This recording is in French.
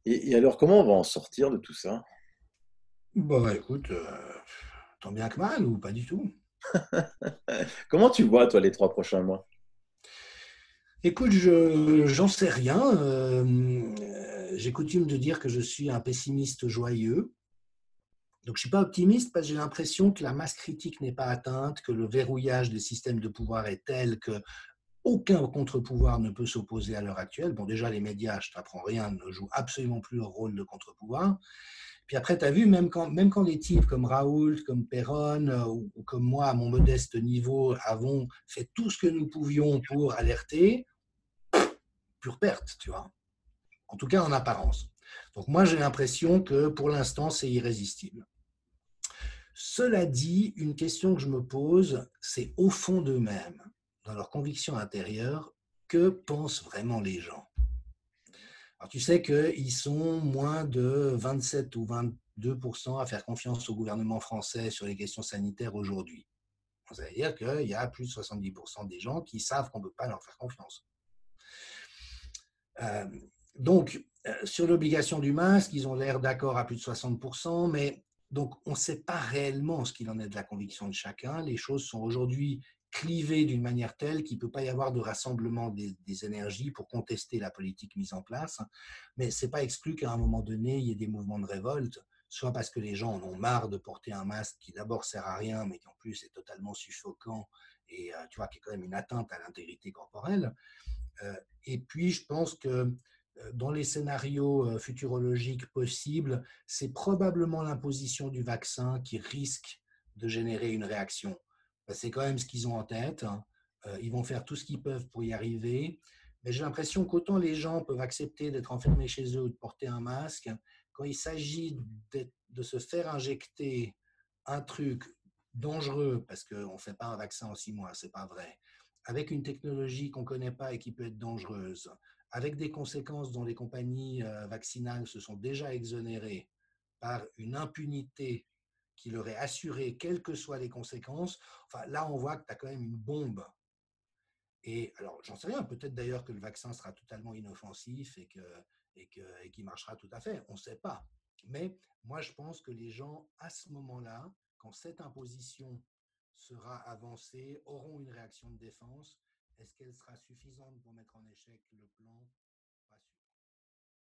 Et alors, comment on va en sortir de tout ça? Bah, écoute, tant bien que mal ou pas du tout? Comment tu vois, toi, les 3 prochains mois? Écoute, je j'en sais rien, j'ai coutume de dire que je suis un pessimiste joyeux. Donc je suis pas optimiste parce que j'ai l'impression que la masse critique n'est pas atteinte, que le verrouillage des systèmes de pouvoir est tel qu'aucun contre-pouvoir ne peut s'opposer à l'heure actuelle. Bon, déjà, les médias, je t'apprends rien, ne jouent absolument plus leur rôle de contre-pouvoir. Puis après, tu as vu, même quand des types comme Raoult, comme Perron ou comme moi, à mon modeste niveau, avons fait tout ce que nous pouvions pour alerter, pure perte, tu vois. En tout cas, en apparence. Donc moi, j'ai l'impression que pour l'instant, c'est irrésistible. Cela dit, une question que je me pose, c'est au fond d'eux-mêmes, dans leurs convictions intérieures, que pensent vraiment les gens? Alors, tu sais qu'ils sont moins de 27 ou 22% à faire confiance au gouvernement français sur les questions sanitaires aujourd'hui. Ça veut dire qu'il y a plus de 70% des gens qui savent qu'on ne peut pas leur faire confiance. Euh, donc, sur l'obligation du masque, ils ont l'air d'accord à plus de 60%, mais donc on ne sait pas réellement ce qu'il en est de la conviction de chacun. Les choses sont aujourd'hui clivées d'une manière telle qu'il ne peut pas y avoir de rassemblement des énergies pour contester la politique mise en place. Mais ce n'est pas exclu qu'à un moment donné, il y ait des mouvements de révolte, soit parce que les gens en ont marre de porter un masque qui d'abord sert à rien, mais qui en plus est totalement suffocant et tu vois, qui est quand même une atteinte à l'intégrité corporelle. Euh, et puis, je pense que dans les scénarios futurologiques possibles, c'est probablement l'imposition du vaccin qui risque de générer une réaction. C'est quand même ce qu'ils ont en tête. Hein. Ils vont faire tout ce qu'ils peuvent pour y arriver. Mais j'ai l'impression qu'autant les gens peuvent accepter d'être enfermés chez eux ou de porter un masque, quand il s'agit de se faire injecter un truc dangereux, parce qu'on ne fait pas un vaccin en 6 mois, c'est pas vrai, avec une technologie qu'on ne connaît pas et qui peut être dangereuse, avec des conséquences dont les compagnies vaccinales se sont déjà exonérées par une impunité qui leur est assurée, quelles que soient les conséquences, enfin, là, on voit que tu as quand même une bombe. Et alors, j'en sais rien, peut-être d'ailleurs que le vaccin sera totalement inoffensif et qu'il marchera tout à fait, on ne sait pas. Mais moi, je pense que les gens, à ce moment-là, quand cette imposition sera avancée, auront une réaction de défense. Est-ce qu'elle sera suffisante pour mettre en échec le plan?